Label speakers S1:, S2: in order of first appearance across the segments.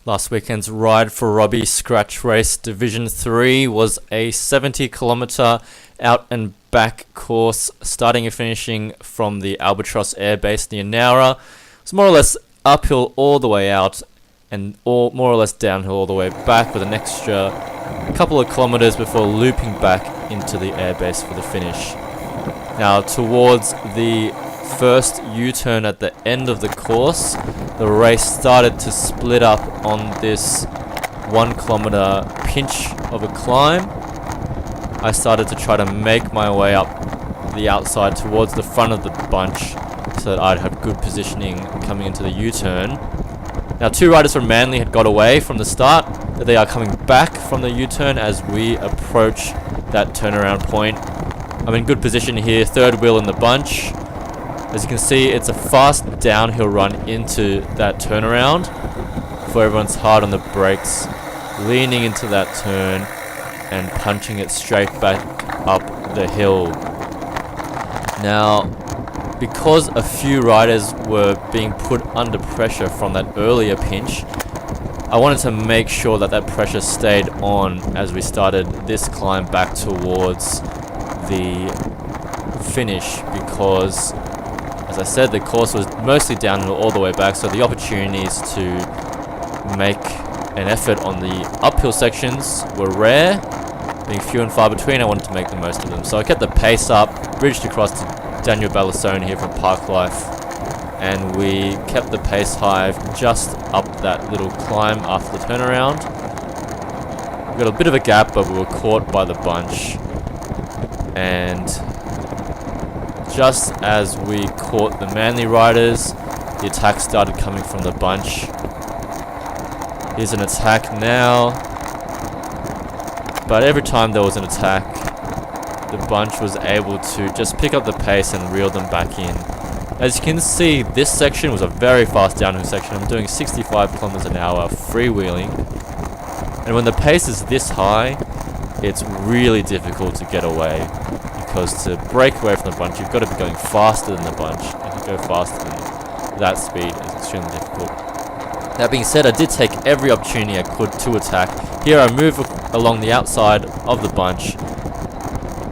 S1: Last weekend's ride for Robbie Scratch Race Division 3 was a 70-kilometre out and back course, starting and finishing from the Albatross Air Base near Nowra. It's more or less uphill all the way out and more or less downhill all the way back, with an extra couple of kilometres before looping back into the airbase for the finish. Now, towards the first U-turn at the end of the course, the race started to split up on this 1 kilometre pinch of a climb. I started to try to make my way up the outside towards the front of the bunch so that I'd have good positioning coming into the U-turn. Now, 2 riders from Manly had got away from the start, but they are coming back from the U-turn as we approach that turnaround point. I'm in good position here, third wheel in the bunch. As you can see, it's a fast downhill run into that turnaround before everyone's hard on the brakes, leaning into that turn and punching it straight back up the hill. Now, because a few riders were being put under pressure from that earlier pinch, I wanted to make sure that that pressure stayed on as we started this climb back towards the finish, because as I said, the course was mostly downhill all the way back, so the opportunities to make an effort on the uphill sections were rare. Being few and far between, I wanted to make the most of them. So I kept the pace up, bridged across to Daniel Ballasone here from Park Life, and we kept the pace high just up that little climb after the turnaround. We got a bit of a gap, but we were caught by the bunch, and just as we caught the Manly riders, the attack started coming from the bunch. Here's an attack now, but every time there was an attack, the bunch was able to just pick up the pace and reel them back in. As you can see, this section was a very fast downhill section. I'm doing 65 kilometers an hour freewheeling, and when the pace is this high, it's really difficult to get away. Because to break away from the bunch, you've got to be going faster than the bunch, and to go faster than that speed is extremely difficult. That being said, I did take every opportunity I could to attack. Here I move along the outside of the bunch.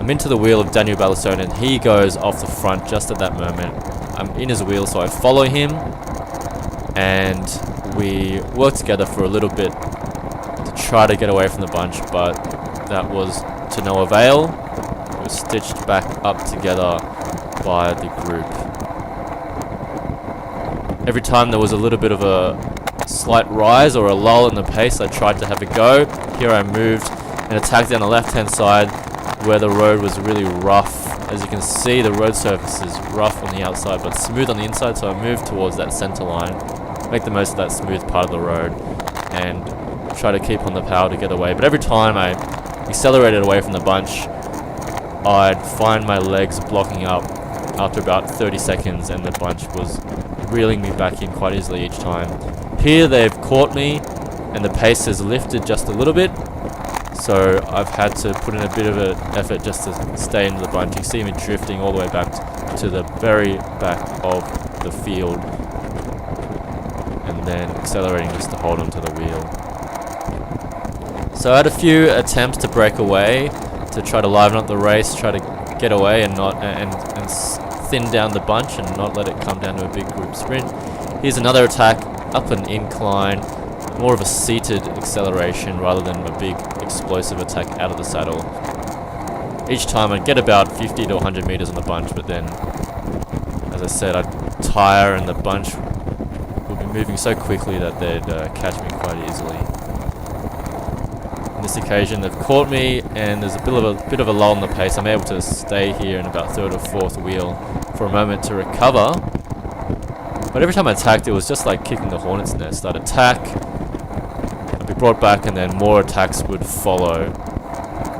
S1: I'm into the wheel of Daniel Ballasone, and he goes off the front just at that moment. I'm in his wheel, so I follow him, and we work together for a little bit to try to get away from the bunch, but that was to no avail. Stitched back up together by the group. Every time there was a little bit of a slight rise or a lull in the pace, I tried to have a go. Here I moved and attacked down the left hand side where the road was really rough. As you can see, the road surface is rough on the outside but smooth on the inside, so I moved towards that center line, make the most of that smooth part of the road and try to keep on the power to get away. But every time I accelerated away from the bunch, I'd find my legs blocking up after about 30 seconds, and the bunch was reeling me back in quite easily each time. Here they've caught me and the pace has lifted just a little bit, so I've had to put in a bit of an effort just to stay into the bunch. You see me drifting all the way back to the very back of the field and then accelerating just to hold onto the wheel. So I had a few attempts to break away, to try to liven up the race, try to get away and not and thin down the bunch and not let it come down to a big group sprint. Here's another attack up an incline, more of a seated acceleration rather than a big explosive attack out of the saddle. Each time I'd get about 50 to 100 meters on the bunch, but then, as I said, I'd tire and the bunch would be moving so quickly that they'd catch me quite easily. This occasion they've caught me and there's a bit of a lull in the pace. I'm able to stay here in about third or fourth wheel for a moment to recover, but every time I attacked, it was just like kicking the hornet's nest. I'd attack, I'd be brought back, and then more attacks would follow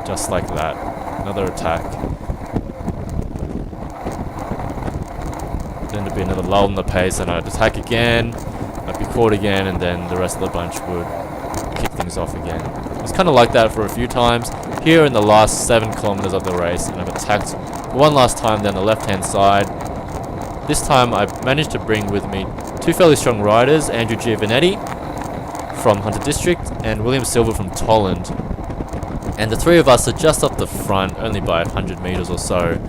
S1: just like that. Another attack, then there'd be another lull in the pace and I'd attack again, I'd be caught again, and then the rest of the bunch would kick things off again. It's kind of like that for a few times here in the last 7 kilometers of the race, and I've attacked one last time down the left hand side. This time I managed to bring with me 2 fairly strong riders, Andrew Giovanetti from Hunter District and William Silver from Tolland. And the three of us are just up the front, only by 100 meters or so.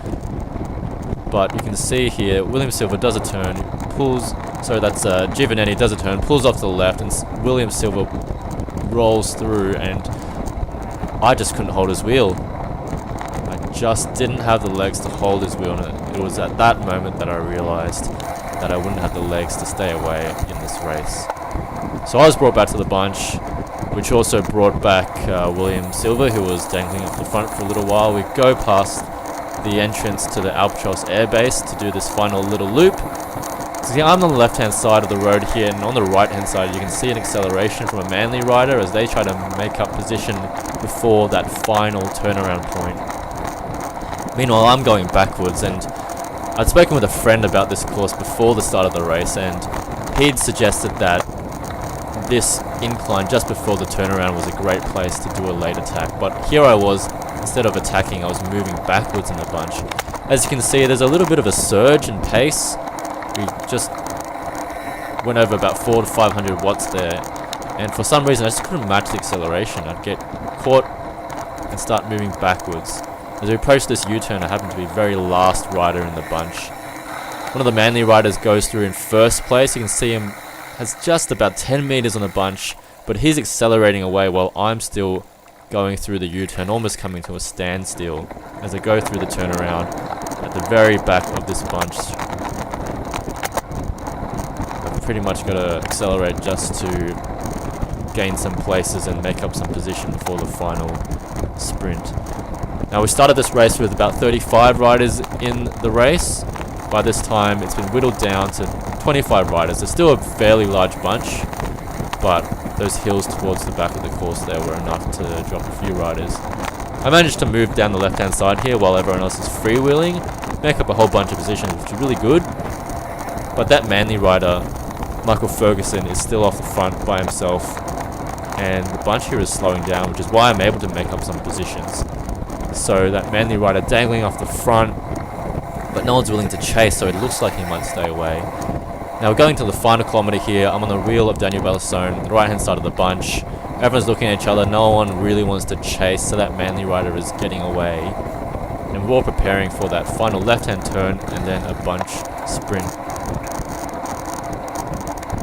S1: But you can see here, William Silver does a turn, pulls, so that's Giovanetti does a turn, pulls off to the left, and William Silver rolls through, and I just couldn't hold his wheel. I just didn't have the legs to hold his wheel, and it was at that moment that I realized that I wouldn't have the legs to stay away in this race. So I was brought back to the bunch, which also brought back William Silver, who was dangling up the front for a little while. We go past the entrance to the Albatross Air Base to do this final little loop. So I'm on the left hand side of the road here, and on the right hand side you can see an acceleration from a Manly rider as they try to make up position before that final turnaround point. Meanwhile, I'm going backwards, and I'd spoken with a friend about this course before the start of the race, and he'd suggested that this incline just before the turnaround was a great place to do a late attack. But here I was, instead of attacking, I was moving backwards in the bunch. As you can see, there's a little bit of a surge in pace. We just went over about 400 to 500 watts there, and for some reason I just couldn't match the acceleration. I'd get caught and start moving backwards. As we approached this U-turn, I happened to be very last rider in the bunch. One of the Manly riders goes through in first place. You can see him has just about 10 meters on the bunch, but he's accelerating away while I'm still going through the U-turn, almost coming to a standstill as I go through the turnaround at the very back of this bunch. I've pretty much got to accelerate just to gain some places and make up some position before the final sprint. Now, we started this race with about 35 riders in the race. By this time it's been whittled down to 25 riders. There's still a fairly large bunch, but those hills towards the back of the course there were enough to drop a few riders. I managed to move down the left hand side here while everyone else is freewheeling, make up a whole bunch of positions, which is really good. But that Manly rider, Michael Ferguson, is still off the front by himself, and the bunch here is slowing down, which is why I'm able to make up some positions. So that Manly rider dangling off the front, but no one's willing to chase, so it looks like he might stay away. Now we're going to the final kilometre here. I'm on the wheel of Daniel Bellissone, the right hand side of the bunch. Everyone's looking at each other, no one really wants to chase, so that Manly rider is getting away. And we're all preparing for that final left hand turn and then a bunch sprint.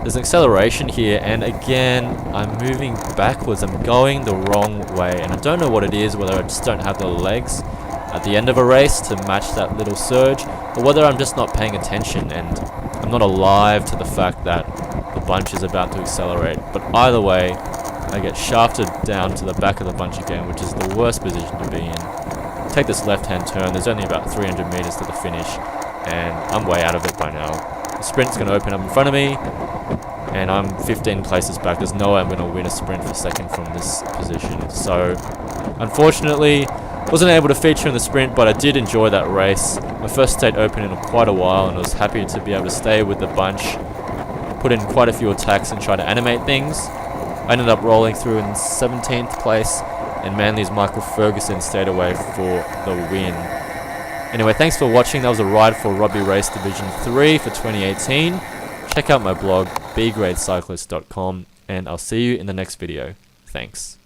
S1: There's an acceleration here, and again I'm moving backwards. I'm going the wrong way, and I don't know what it is, whether I just don't have the legs at the end of a race to match that little surge, or whether I'm just not paying attention and I'm not alive to the fact that the bunch is about to accelerate. But either way, I get shafted down to the back of the bunch again, which is the worst position to be in. Take this left hand turn, there's only about 300 meters to the finish, and I'm way out of it by now. The sprint's going to open up in front of me, and I'm 15 places back. There's no way I'm going to win a sprint for second from this position. So unfortunately, wasn't able to feature in the sprint, but I did enjoy that race. My first state open in quite a while, and I was happy to be able to stay with the bunch, put in quite a few attacks and try to animate things. I ended up rolling through in 17th place, and Manly's Michael Ferguson stayed away for the win. Anyway, thanks for watching. That was a ride for Robbie Race Division 3 for 2018. Check out my blog, bgradecyclist.com, and I'll see you in the next video. Thanks.